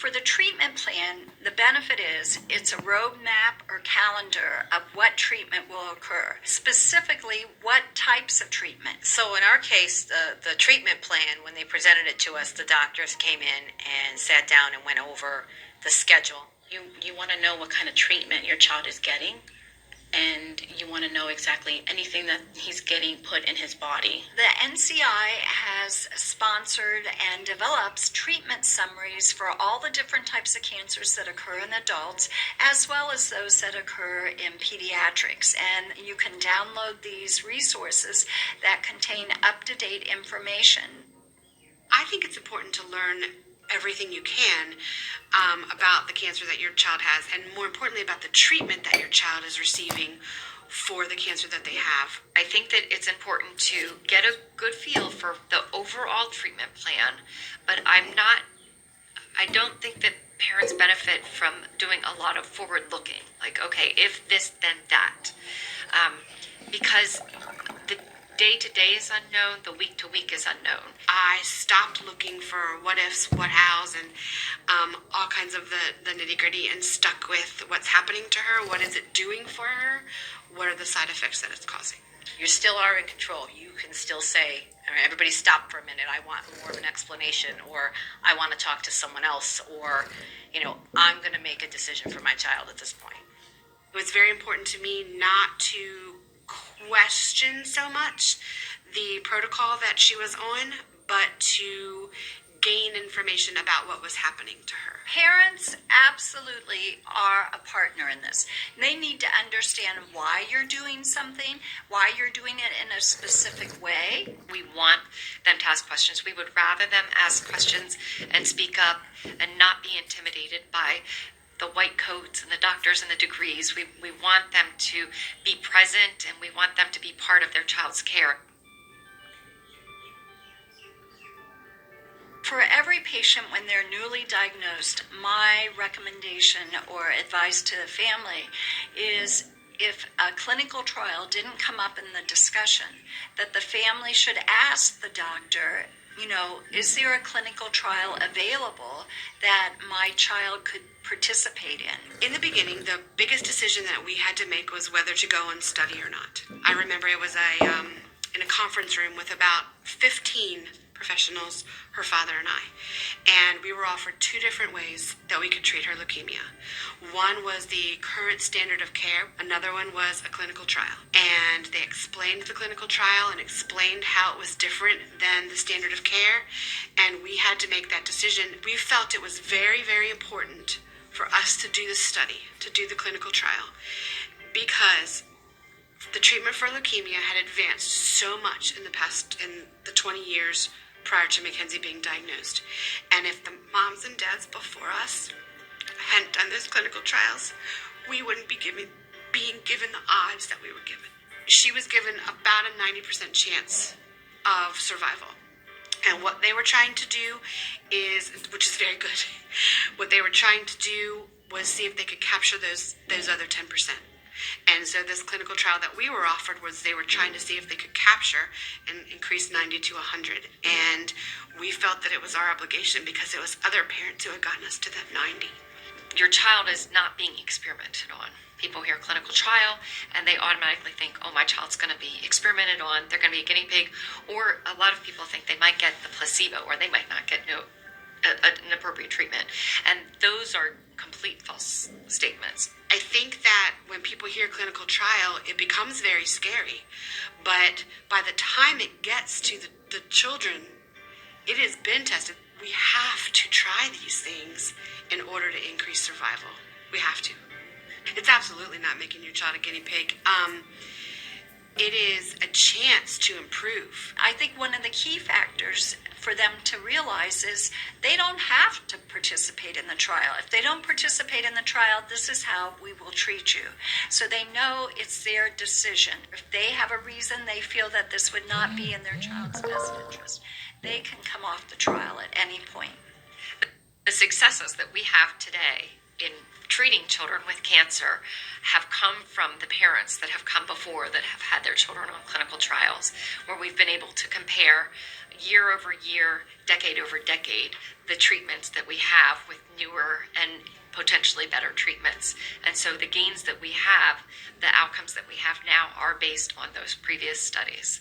For the treatment plan, the benefit is it's a roadmap or calendar of what treatment will occur, specifically what types of treatment. So in our case, the treatment plan, when they presented it to us, the doctors came in and sat down and went over the schedule. You want to know what kind of treatment your child is getting, and you want to know exactly anything that he's getting put in his body. The NCI has sponsored and develops treatment summaries for all the different types of cancers that occur in adults, as well as those that occur in pediatrics. And you can download these resources that contain up-to-date information. I think it's important to learn everything you can about the cancer that your child has, and more importantly about the treatment that your child is receiving for the cancer that they have. I think that it's important to get a good feel for the overall treatment plan, but I don't think that parents benefit from doing a lot of forward looking, like, okay, if this, then that, because the day-to-day is unknown, the week-to-week is unknown. I stopped looking for what ifs, what hows, and all kinds of the nitty-gritty, and stuck with what's happening to her, what is it doing for her, what are the side effects that it's causing. You still are in control. You can still say, all right, everybody stop for a minute, I want more of an explanation, or I want to talk to someone else, or, I'm going to make a decision for my child at this point. It was very important to me not to question so much the protocol that she was on, but to gain information about what was happening to her. Parents absolutely are a partner in this. They need to understand why you're doing something, why you're doing it in a specific way. We want them to ask questions. We would rather them ask questions and speak up and not be intimidated by the white coats and the doctors and the degrees. We want them to be present, and we want them to be part of their child's care. For every patient when they're newly diagnosed, my recommendation or advice to the family is, if a clinical trial didn't come up in the discussion, that the family should ask the doctor, is there a clinical trial available that my child could participate in? In the beginning, the biggest decision that we had to make was whether to go and study or not. I remember it was in a conference room with about 15 professionals, her father and I, and we were offered two different ways that we could treat her leukemia. One was the current standard of care, another one was a clinical trial. And they explained the clinical trial and explained how it was different than the standard of care, and we had to make that decision. We felt it was very, very important for us to do the study, to do the clinical trial, because the treatment for leukemia had advanced so much in the 20 years prior to Mackenzie being diagnosed. And if the moms and dads before us hadn't done those clinical trials, we wouldn't be being given the odds that we were given. She was given about a 90% chance of survival. And what they were trying to do which is very good, what they were trying to do was see if they could capture those other 10%. And so this clinical trial that we were offered was, they were trying to see if they could capture and increase 90 to 100. And we felt that it was our obligation, because it was other parents who had gotten us to that 90. Your child is not being experimented on. People hear clinical trial and they automatically think, oh, my child's going to be experimented on, they're going to be a guinea pig. Or a lot of people think they might get the placebo, or they might not get an appropriate treatment. And those are complete false statements. I think that when people hear clinical trial, it becomes very scary. But by the time it gets to the children, it has been tested. We have to try these things in order to increase survival. We have to. It's absolutely not making your child a guinea pig. It is a chance to improve. I think one of the key factors for them to realize is they don't have to participate in the trial. If they don't participate in the trial, this is how we will treat you. So they know it's their decision. If they have a reason they feel that this would not be in their child's best interest, they can come off the trial at any point. The successes that we have today in treating children with cancer have come from the parents that have come before that have had their children on clinical trials, where we've been able to compare year over year, decade over decade, the treatments that we have with newer and potentially better treatments. And so the gains that we have, the outcomes that we have now, are based on those previous studies.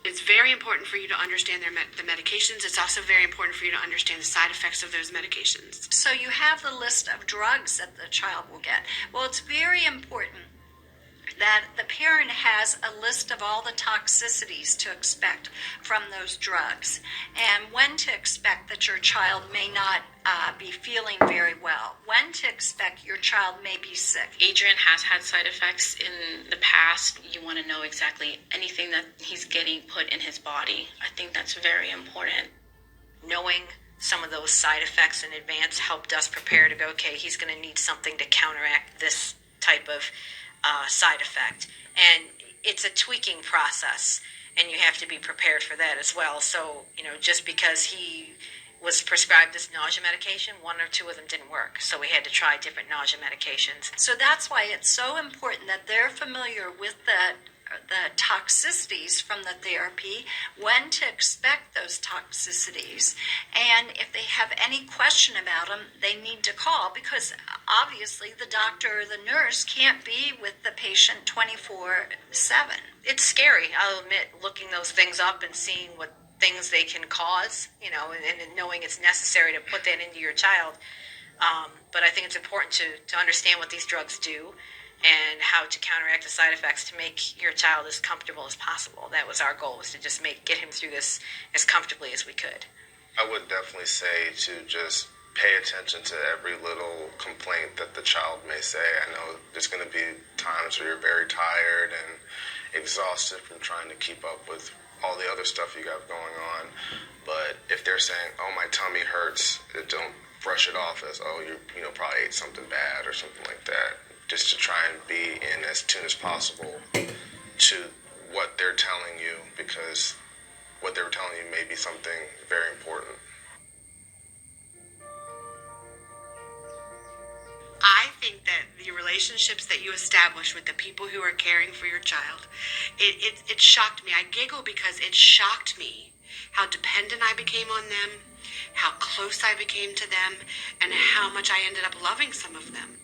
It's very important for you to understand the medications. It's also very important for you to understand the side effects of those medications. So you have the list of drugs that the child will get. Well, it's very important that the parent has a list of all the toxicities to expect from those drugs, and when to expect that your child may not be feeling very well, when to expect your child may be sick. Adrian has had side effects in the past. You want to know exactly anything that he's getting put in his body. I think that's very important. Knowing some of those side effects in advance helped us prepare to go, okay, he's going to need something to counteract this type of side effect. And it's a tweaking process, and you have to be prepared for that as well. So, just because he was prescribed this nausea medication, one or two of them didn't work. So we had to try different nausea medications. So that's why it's so important that they're familiar with the toxicities from the therapy, when to expect those toxicities, and if they have any question about them, they need to call, because obviously the doctor or the nurse can't be with the patient 24/7. It's scary, I'll admit, looking those things up and seeing what things they can cause, and knowing it's necessary to put that into your child. But I think it's important to understand what these drugs do and how to counteract the side effects to make your child as comfortable as possible. That was our goal, was to just get him through this as comfortably as we could. I would definitely say to just pay attention to every little complaint that the child may say. I know there's going to be times where you're very tired and exhausted from trying to keep up with all the other stuff you got going on. But if they're saying, oh, my tummy hurts, don't brush it off as, oh, you probably ate something bad or something like that. Just to try and be in as tuned as possible to what they're telling you, because what they're telling you may be something very important. I think that the relationships that you establish with the people who are caring for your child, it shocked me. I giggle because it shocked me how dependent I became on them, how close I became to them, and how much I ended up loving some of them.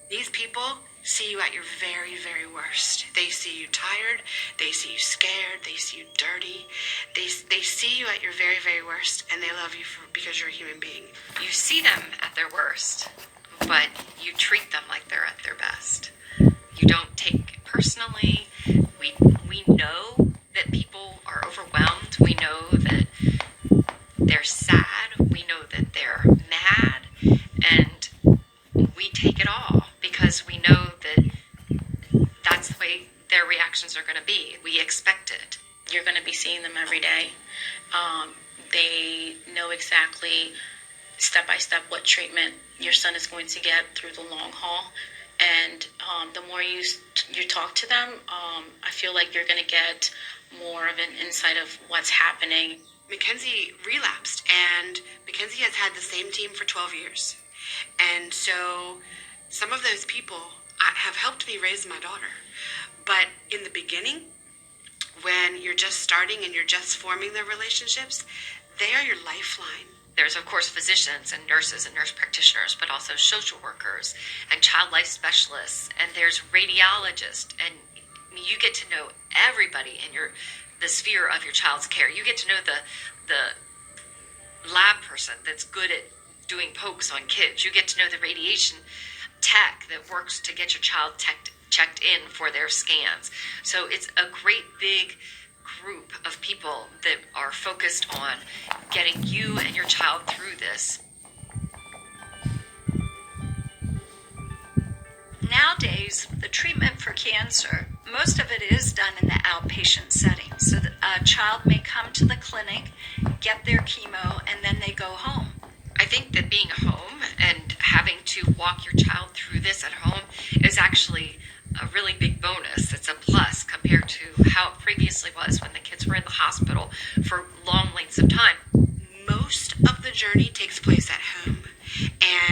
These people see you at your very, very worst. They see you tired. They see you scared. They see you dirty. They see you at your very, very worst, and they love you because you're a human being. You see them at their worst, but you treat them like they're at their best. You don't take it personally. We know that people are overwhelmed. We know that they're sad. We know that they're mad, and we take it all, because we know that that's the way their reactions are going to be. We expect it. You're going to be seeing them every day. They know exactly step by step what treatment your son is going to get through the long haul. And the more you talk to them, I feel like you're going to get more of an insight of what's happening. Mackenzie relapsed, and Mackenzie has had the same team for 12 years. And so some of those people have helped me raise my daughter. But in the beginning, when you're just starting and you're just forming the relationships, they are your lifeline. There's, of course, physicians and nurses and nurse practitioners, but also social workers and child life specialists, and there's radiologists, and you get to know everybody in the sphere of your child's care. You get to know the lab person that's good at doing pokes on kids. You get to know the radiation tech that works to get your child checked in for their scans. So it's a great big group of people that are focused on getting you and your child through this. Nowadays, the treatment for cancer, most of it is done in the outpatient setting. So a child may come to the clinic, get their chemo, and then they go home. I think that being home and having to walk your child through this at home is actually a really big bonus. It's a plus compared to how it previously was when the kids were in the hospital for long lengths of time. Most of the journey takes place at home.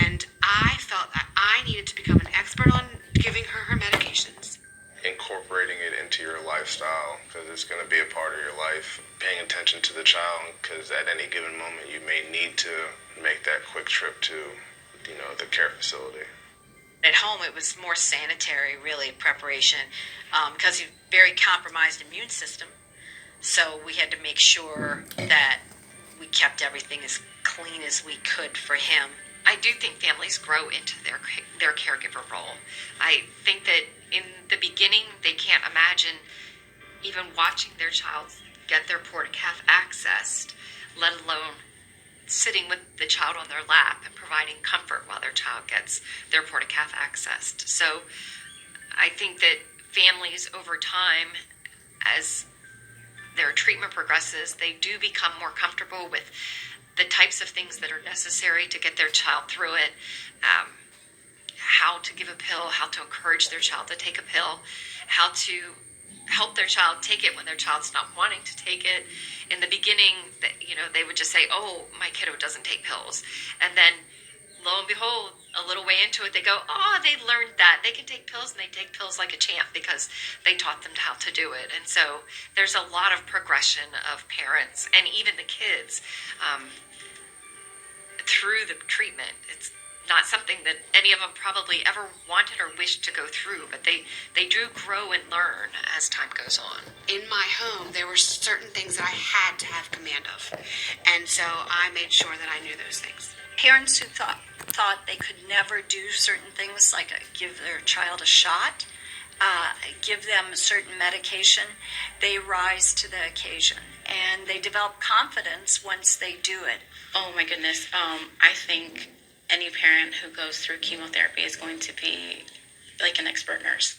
And I felt that I needed to become an expert on giving her medications. Incorporating it into your lifestyle, because it's going to be a part of your life. Paying attention to the child, because at any given moment you may need to make that quick trip to, the care facility. At home, it was more sanitary, really, preparation, because he had a very compromised immune system. So we had to make sure that we kept everything as clean as we could for him. I do think families grow into their caregiver role. I think that in the beginning, they can't imagine even watching their child get their porta-cath accessed, let alone sitting with the child on their lap and providing comfort while their child gets their porta-cath accessed. So I think that families over time, as their treatment progresses, they do become more comfortable with the types of things that are necessary to get their child through it, how to give a pill, how to encourage their child to take a pill, how to help their child take it when their child's not wanting to take it. In the beginning, they would just say, oh, my kiddo doesn't take pills. And then, lo and behold, a little way into it, they go, oh, they learned that. They can take pills, and they take pills like a champ because they taught them how to do it. And so there's a lot of progression of parents and even the kids through the treatment. It's not something that any of them probably ever wanted or wished to go through, but they do grow and learn as time goes on. In my home, there were certain things that I had to have command of. And so I made sure that I knew those things. Parents who thought they could never do certain things, like give their child a shot, give them a certain medication, they rise to the occasion. And they develop confidence once they do it. Oh my goodness. I think any parent who goes through chemotherapy is going to be like an expert nurse.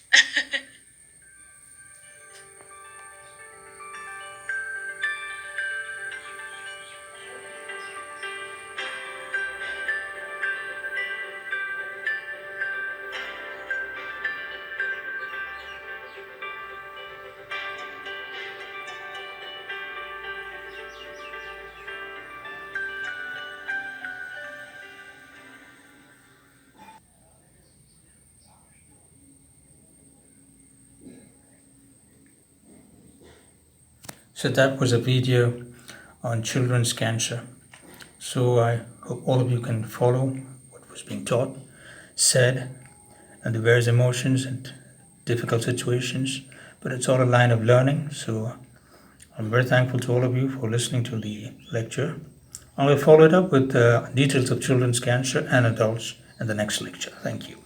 So that was a video on children's cancer. So I hope all of you can follow what was being taught, said, and the various emotions and difficult situations. But it's all a line of learning. So I'm very thankful to all of you for listening to the lecture. I will follow it up with details of children's cancer and adults in the next lecture. Thank you.